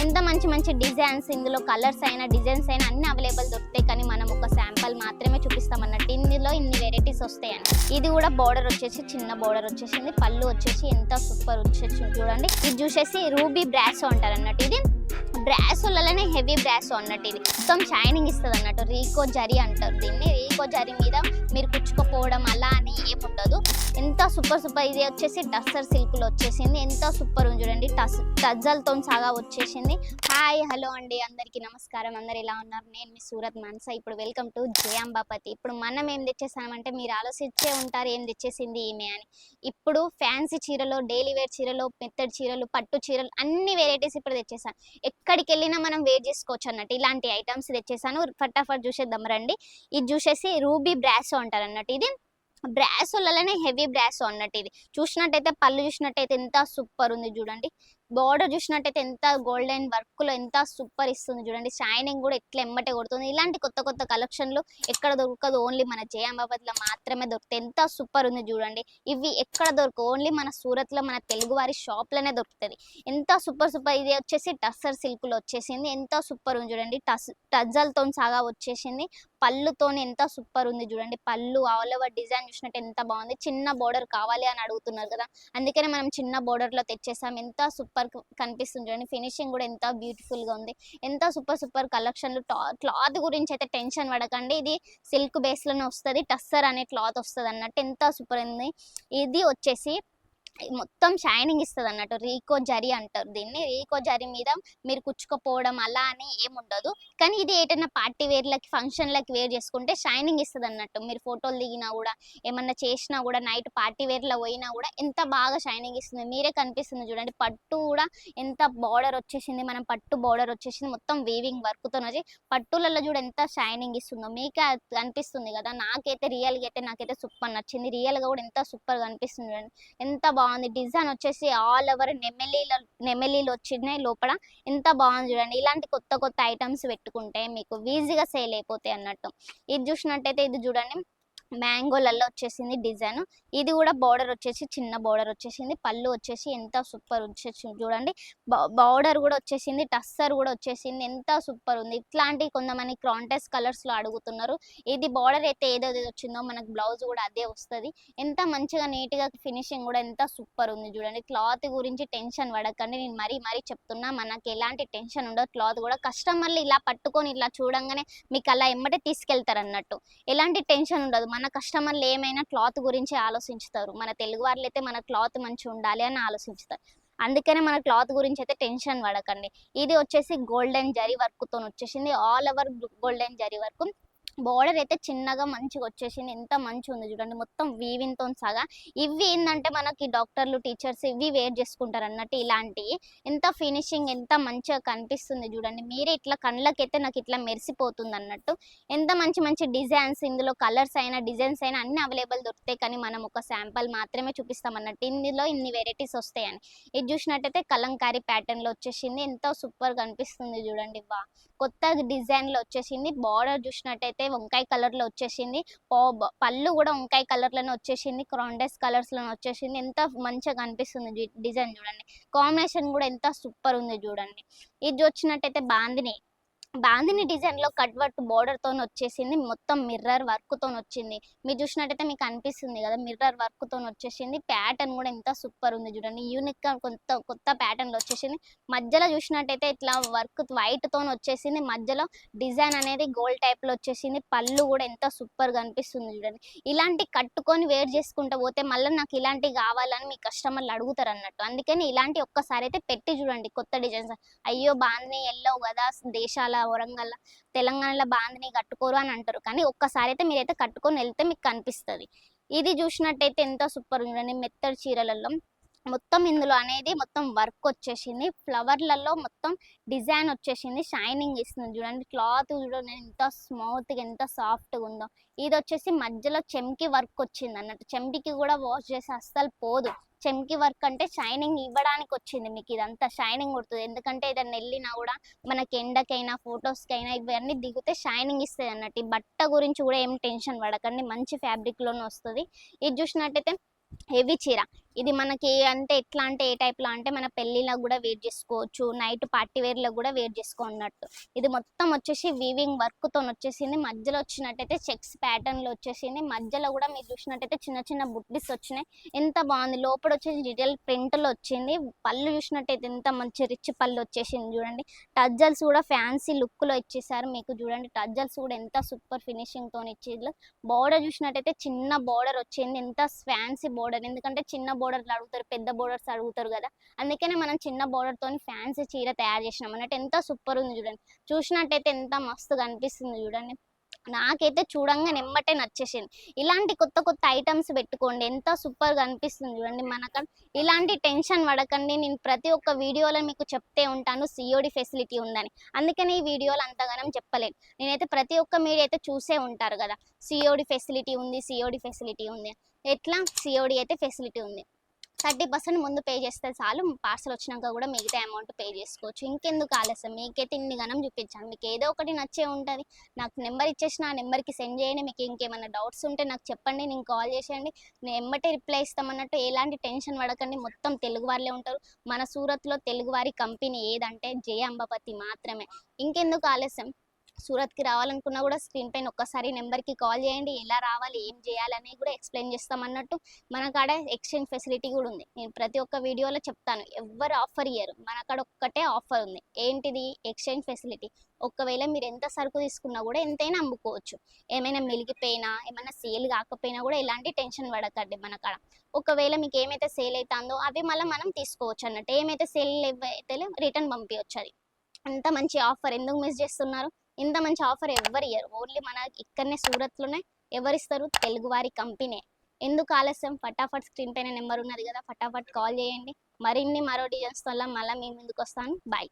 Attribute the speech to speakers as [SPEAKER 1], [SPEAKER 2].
[SPEAKER 1] ఎంత మంచి మంచి డిజైన్స్, ఇందులో కలర్స్ అయినా డిజైన్స్ అయినా అన్ని అవైలబుల్ దొరుకుతాయి. కానీ మనం ఒక శాంపుల్ మాత్రమే చూపిస్తాం అన్నట్టు. ఇందులో ఇన్ని వెరైటీస్ వస్తాయని. ఇది కూడా బోర్డర్ వచ్చేసి చిన్న బోర్డర్ వచ్చేసింది. పళ్ళు వచ్చేసి ఎంత సూపర్ వచ్చేసి చూడండి. ఇది చూసేసి రూబీ బ్రాసో అంటారు అన్నట్టు. ఇది బ్రాసోలలోనే హెవీ బ్రాసో అన్నట్టు. ఇది మొత్తం షైనింగ్ ఇస్తుంది అన్నట్టు. రీకో జరీ అంటారు దీన్ని. రీకో జరీ మీద మీరు కుచ్చుకోపోవడం అలా అని ఏముండదు. ఎంత సూపర్ సూపర్. ఇది వచ్చేసి టస్సర్ సిల్క్ లో వచ్చేసింది. ఎంత సూపర్ ఉంది చూడండి. టజ్జల్తో సాగా వచ్చేసింది. హాయ్ హలో అండి, అందరికి నమస్కారం. అందరు ఎలా ఉన్నారు? నేను మీ సూరత్ మానస. ఇప్పుడు వెల్కమ్ టు జయాంబాపతి. ఇప్పుడు మనం ఏం తెచ్చేసామంటే మీరు ఆలోచించే ఉంటారు ఏం తెచ్చేసింది ఈమె అని. ఇప్పుడు ఫ్యాన్సీ చీరలు, డైలీ వేర్ చీరలు, మెత్తడి చీరలు, పట్టు చీరలు అన్ని వెరైటీస్ ఇప్పుడు తెచ్చేసాను. ఎక్కడికి వెళ్ళినా మనం వేర్ చేసుకోవచ్చు అన్నట్టు. ఇలాంటి ఐటమ్స్ తెచ్చేసాను. ఫటాఫట్ చూసేద్దాం రండి. ఇది చూసేసి రూబీ బ్రాసో అంటారు అన్నట్టు. ఇది బ్రాసోలలోనే హెవీ బ్రాసో అన్నట్టు. ఇది చూసినట్టయితే పళ్ళు చూసినట్టయితే ఎంత సూపర్ ఉంది చూడండి. బార్డర్ చూసినట్టయితే ఎంత గోల్డెన్ వర్క్ లో ఎంత సూపర్ ఇస్తుంది చూడండి. షైనింగ్ కూడా ఎట్లా ఎమ్మటే కొడుతుంది. ఇలాంటి కొత్త కొత్త కలెక్షన్లు ఎక్కడ దొరకదు, ఓన్లీ మన జయాంబాబాద్ లో మాత్రమే దొరుకుతాయి. ఎంత సూపర్ ఉంది చూడండి. ఇవి ఎక్కడ దొరకవు, ఓన్లీ మన సూరత్ లో మన తెలుగు వారి షాప్ లోనే దొరుకుతుంది. ఎంత సూపర్ సూపర్. ఇది వచ్చేసి టస్సర్ సిల్క్ లో వచ్చేసింది. ఎంత సూపర్ ఉంది చూడండి. టజ్జల్తో సాగా వచ్చేసింది. పళ్ళుతోని ఎంత సూపర్ ఉంది చూడండి. పళ్ళు ఆల్ ఓవర్ డిజైన్ చూసినట్టు ఎంత బాగుంది. చిన్న బోర్డర్ కావాలి అని అడుగుతున్నారు కదా, అందుకనే మనం చిన్న బోర్డర్ లో తెచ్చేసాం. ఎంత సూపర్ కనిపిస్తుంది చూడండి. ఫినిషింగ్ కూడా ఎంత బ్యూటిఫుల్ గా ఉంది. ఎంత సూపర్ సూపర్ కలెక్షన్లు. క్లాత్ గురించి అయితే టెన్షన్ పడకండి. ఇది సిల్క్ బేస్ లోనే వస్తుంది. టస్సర్ అనే క్లాత్ వస్తుంది అన్నట్టు. ఎంత సూపర్ ఉంది. ఇది వచ్చేసి మొత్తం షైనింగ్ ఇస్తుంది అన్నట్టు. రీకో జరీ అంటారు దీన్ని. రీకో జరీ మీద మీరు కుచ్చుకోపోవడం అలా అని ఏముండదు. కానీ ఇది ఏదైనా పార్టీ వేర్లకి, ఫంక్షన్లకి వేర్ చేసుకుంటే షైనింగ్ ఇస్తుంది అన్నట్టు. మీరు ఫోటోలు దిగినా కూడా, ఏమన్నా చేసినా కూడా, నైట్ పార్టీ వేర్లో పోయినా కూడా ఎంత బాగా షైనింగ్ ఇస్తుంది. మీరే కనిపిస్తుంది చూడండి. పట్టు కూడా ఎంత బార్డర్ వచ్చేసింది. మనం పట్టు బార్డర్ వచ్చేసింది. మొత్తం వీవింగ్ వర్క్తో వచ్చి పట్టులలో చూడ ఎంత షైనింగ్ ఇస్తుందో మీకే కనిపిస్తుంది కదా. నాకైతే రియల్గా అయితే నాకైతే సూపర్ నచ్చింది. రియల్గా కూడా ఎంత సూపర్గా అనిపిస్తుంది చూడండి. ఎంత బాగుంది. డిజైన్ వచ్చేసి ఆల్ ఓవర్ నెమెలీలు వచ్చినాయి లోపల. ఎంత బాగుంది చూడండి. ఇలాంటి కొత్త కొత్త ఐటమ్స్ పెట్టుకుంటే మీకు ఈజీగా సేల్ అయిపోతాయి అన్నట్టు. ఇది చూసినట్టయితే ఇది చూడండి, మ్యాంగోలలో వచ్చేసింది డిజైన్. ఇది కూడా బార్డర్ వచ్చేసి చిన్న బార్డర్ వచ్చేసింది. పళ్ళు వచ్చేసి ఎంత సూపర్ వచ్చేసి చూడండి. బార్డర్ కూడా వచ్చేసింది. టస్సర్ కూడా వచ్చేసింది. ఎంత సూపర్ ఉంది. ఇట్లాంటి కొంతమంది కాంట్రాస్ట్ కలర్స్ లో అడుగుతున్నారు. ఇది బార్డర్ అయితే ఏదో వచ్చిందో మనకు బ్లౌజ్ కూడా అదే వస్తుంది. ఎంత మంచిగా నీట్ గా ఫినిషింగ్ కూడా ఎంత సూపర్ ఉంది చూడండి. క్లాత్ గురించి టెన్షన్ పడకండి. నేను మరీ చెప్తున్నా, మనకి ఎలాంటి టెన్షన్ ఉండదు. క్లాత్ కూడా కస్టమర్లు ఇలా పట్టుకొని ఇలా చూడంగానే మీకు అలా ఎమ్మటే తీసుకెళ్తారు అన్నట్టు. ఎలాంటి టెన్షన్ ఉండదు. మన కస్టమర్లు ఏమైనా క్లాత్ గురించి ఆలోచించుతారు. మన తెలుగు వాళ్ళు అయితే మన క్లాత్ మంచిగా ఉండాలి అని ఆలోచించుతారు. అందుకనే మన క్లాత్ గురించి అయితే టెన్షన్ పడకండి. ఇది వచ్చేసి గోల్డెన్ జరీ వర్క్ తో వచ్చేసింది. All over golden zari work. Border అయితే చిన్నగా మంచిగా వచ్చేసింది. ఎంత మంచిగా ఉంది చూడండి. మొత్తం వీవింగ్ తో సగా. ఇవి ఏంటంటే మనకి డాక్టర్లు, టీచర్స్ ఇవి వేర్ చేసుకుంటారు అన్నట్టు. ఇలాంటివి ఎంత ఫినిషింగ్ ఎంత మంచిగా కనిపిస్తుంది చూడండి. మీరే ఇట్లా కళ్ళకైతే నాకు ఇట్లా మెరిసిపోతుంది అన్నట్టు. ఎంత మంచి మంచి డిజైన్స్, ఇందులో కలర్స్ అయినా డిజైన్స్ అయినా అన్ని అవైలబుల్ దొరుకుతాయి. కానీ మనం ఒక శాంపుల్ మాత్రమే చూపిస్తాం అన్నట్టు. ఇందులో ఇన్ని వెరైటీస్ వస్తాయని. ఇది చూసినట్టయితే కలంకారీ ప్యాటర్న్ లో వచ్చేసింది. ఎంతో సూపర్ కనిపిస్తుంది చూడండి. కొత్త డిజైన్ లో వచ్చేసింది. బార్డర్ చూసినట్టయితే వంకాయ కలర్ లో వచ్చేసింది. పళ్ళు కూడా వంకాయ కలర్ లోనే వచ్చేసింది. క్రాండెస్ కలర్స్ లోనే వచ్చేసింది. ఎంత మంచిగా కనిపిస్తుంది డిజైన్ చూడండి. కాంబినేషన్ కూడా ఎంత సూపర్ ఉంది చూడండి. ఇది వచ్చినట్టయితే బాందిని డిజైన్ లో కట్ వర్క్ బోర్డర్ తో వచ్చేసింది. మొత్తం మిర్రర్ వర్క్ తో వచ్చింది. మీరు చూసినట్టయితే మీకు అనిపిస్తుంది కదా, మిర్రర్ వర్క్ తో వచ్చేసింది. ప్యాటర్న్ కూడా ఎంత సూపర్ ఉంది చూడండి. యూనిక్ గా కొత్త ప్యాటర్న్ లో వచ్చేసింది. మధ్యలో చూసినట్టయితే ఇట్లా వర్క్ వైట్ తో వచ్చేసింది. మధ్యలో డిజైన్ అనేది గోల్డ్ టైప్ లో వచ్చేసింది. పళ్ళు కూడా ఎంత సూపర్ గా అనిపిస్తుంది చూడండి. ఇలాంటి కట్టుకొని వేర్ చేసుకుంటూ పోతే మళ్ళీ నాకు ఇలాంటి కావాలని మీ కస్టమర్లు అడుగుతారు అన్నట్టు. అందుకని ఇలాంటి ఒక్కసారి అయితే పెట్టి చూడండి. కొత్త డిజైన్స్. అయ్యో బాందిని ఎల్లో కదా, దేశాల వరంగల్ తెలంగాణలో బాందిని కట్టుకోరు అని అంటారు. కానీ ఒక్కసారి అయితే మీరైతే కట్టుకొని వెళ్తే మీకు కనిపిస్తుంది. ఇది చూసినట్టయితే ఎంత సూపర్ చూడండి. మెత్తడి చీరలలో మొత్తం ఇందులో అనేది మొత్తం వర్క్ వచ్చేసింది. ఫ్లవర్లలో మొత్తం డిజైన్ వచ్చేసింది. షైనింగ్ ఇస్తుంది చూడండి. క్లాత్ చూడండి ఎంత స్మూత్గా ఎంత సాఫ్ట్గా ఉందో. ఇది వచ్చేసి మధ్యలో చెమ్కి వర్క్ వచ్చింది అన్నట్టు. చెంకికి కూడా వాష్ చేసి అస్సలు పోదు. చెమ్కి వర్క్ అంటే షైనింగ్ ఇవ్వడానికి వచ్చింది. మీకు ఇదంతా షైనింగ్ కొడుతుంది. ఎందుకంటే ఏదైనా వెళ్ళినా కూడా మనకి ఎండకైనా ఫొటోస్కైనా ఇవన్నీ దిగితే షైనింగ్ ఇస్తుంది అన్నట్టు. ఈ బట్ట గురించి కూడా ఏం టెన్షన్ పడకండి. మంచి ఫ్యాబ్రిక్ లోనే వస్తుంది. ఇది చూసినట్టయితే హెవీ చీర. ఇది మనకి అంటే ఎట్లా అంటే ఏ టైప్‌లో అంటే మన పెళ్ళిళ్ళకి గూడా వేర్ జేసుకోవచ్చు. నైట్ పార్టీ వేర్‌లకు గూడా వేర్ జేసుకోన్నట్టు. ఇది మొత్తం వచ్చేసి వీవింగ్ వర్క్‌తోనొచ్చేసింది. మధ్యలో వచ్చినట్టయితే చెక్స్ ప్యాటర్న్‌లో వచ్చేసింది. మధ్యలో గూడా మీరు చూసినట్టయితే చిన్న చిన్న బుట్టీస్ వచ్చినాయి. ఎంత బావుంది. లోపడొచ్చేసి డిజిటల్ ప్రింట్‌లో వచ్చింది. పళ్ళు చూసినట్టయితే ఎంత మంచి రిచ్ పళ్ళు వచ్చేసింది చూడండి. టజ్జల్స్ గూడా ఫ్యాన్సీ లుక్‌లో ఇచ్చేసారు. మీకు చూడండి టజ్జల్స్ గూడా ఎంత సూపర్ ఫినిషింగ్‌తోని ఇచ్చిర్రు. బోర్డర్ చూసినట్టయితే చిన్న బోర్డర్ వచ్చింది. ఎంత ఫ్యాన్సీ బోర్డర్. ఎందుకంటే చిన్న బోర్డర్‌లు అడుగుతారు. పెద్ద బోర్డర్స్ అడుగుతారు గదా! అందుకనే మనం చిన్న బోర్డర్‌తోని ఫ్యాన్సీ చీర తయారు చేసినాం అన్నట్టు. ఎంత సూపర్ ఉంది చూడండి. చూసినట్టయితే ఎంత మస్తుగా అనిపిస్తుంది చూడండి. నాకైతే చూడంగానే ఎమ్మటే నచ్చేసింది. ఇలాంటి కొత్త కొత్త ఐటెమ్స్ పెట్టుకోండి. ఎంత సూపర్‌గా అనిపిస్తుంది చూడండి. ఇలాంటి టెన్షన్ పడకండి. నేను ప్రతి ఒక్క వీడియోలో మీకు చెప్తే ఉంటాను సీఓడీ ఫెసిలిటీ ఉందని. అందుకని ఈ వీడియోలో అంతగనం చెప్పలేను. నేనైతే ప్రతి ఒక్క మీరైతే చూసే ఉంటారు గదా! సీఓడీ ఫెసిలిటీ ఉంది, సీఓడీ ఫెసిలిటీ ఉంది. ఎట్లా? సీఓడీ అయితే ఫెసిలిటీ ఉంది. 30% ముందు పే చేస్తే చాలు. పార్సెల్ వచ్చినాక గూడా మిగతా అమౌంట్ పే చేసుకోవచ్చు. ఇంకెందుకు ఆలస్యం? మీకైతే ఇన్ని గనం చూపించాను. మీకు ఏదో ఒకటి నచ్చే ఉంటది. నాకు నెంబర్ ఇచ్చేసిన ఆ నెంబర్‌కి సెండ్ చేయండి. మీకు ఇంకేమైనా డౌట్స్ ఉంటే నాకు చెప్పండి. నేను కాల్ చేసేయండి. నేను ఎమ్మటే రిప్లై ఇస్తామన్నట్టు. ఎలాంటి టెన్షన్ పడకండి. మొత్తం తెలుగు వాళ్ళే ఉంటారు. మన సూరత్‌లో తెలుగువారి కంపెనీ ఏదంటే జే అంబపతి మాత్రమే. ఇంకెందుకు ఆలస్యం? సూరత్‌కి రావాలనుకున్నా గూడా స్క్రీన్ పైన ఒక్కసారి నెంబర్‌కి కాల్ చేయండి. ఎలా రావాలి? ఏం చేయాలని గూడా ఎక్స్‌ప్లెయిన్ చేస్తామన్నట్టు. మన కాడ ఎక్స్‌చేంజ్ ఫెసిలిటీ గూడా ఉంది. నేను ప్రతి ఒక్క వీడియోలో చెప్తాను. ఎవ్వరు ఆఫర్ ఇయ్యరు. మన కాడ ఒక్కటే ఆఫర్ ఉంది. ఏంటిది? Exchange facility. ఒకవేళ మీరు ఎంత సరుకు తీసుకున్నా గూడా ఎంతైనా అమ్ముకోవచ్చు. ఏమైనా మిలిగిపోయినా, ఏమైనా సేల్ కాకపోయినా గూడా ఎలాంటి టెన్షన్ పడకండి మన కాడ. ఒకవేళ మీకు ఏమైతే సేల్ అయితాందో అవి మళ్ళా మనం తీసుకోవచ్చు అన్నట్టు. ఏమైతే సేల్ అయితలేవో రిటర్న్ పంపియొచ్చు అది. అంత మంచి ఆఫర్ ఎందుకు మిస్ చేస్తున్నారు? ఇంత మంచి ఆఫర్ ఎవ్వరు ఇయ్యరు. ఓన్లీ మన ఇక్కడనే సూరత్‌లోనే ఎవరిస్తారు? తెలుగువారి కంపెనీ. ఎందుకు ఆలస్యం? ఫటాఫట్ స్క్రీన్ పైన నెంబర్ ఉన్నది గదా! ఫటాఫట్ కాల్ చేయండి. మరో డిజైన్స్‌తో మళ్ళా మీ ముందుకొస్తాను. బాయ్.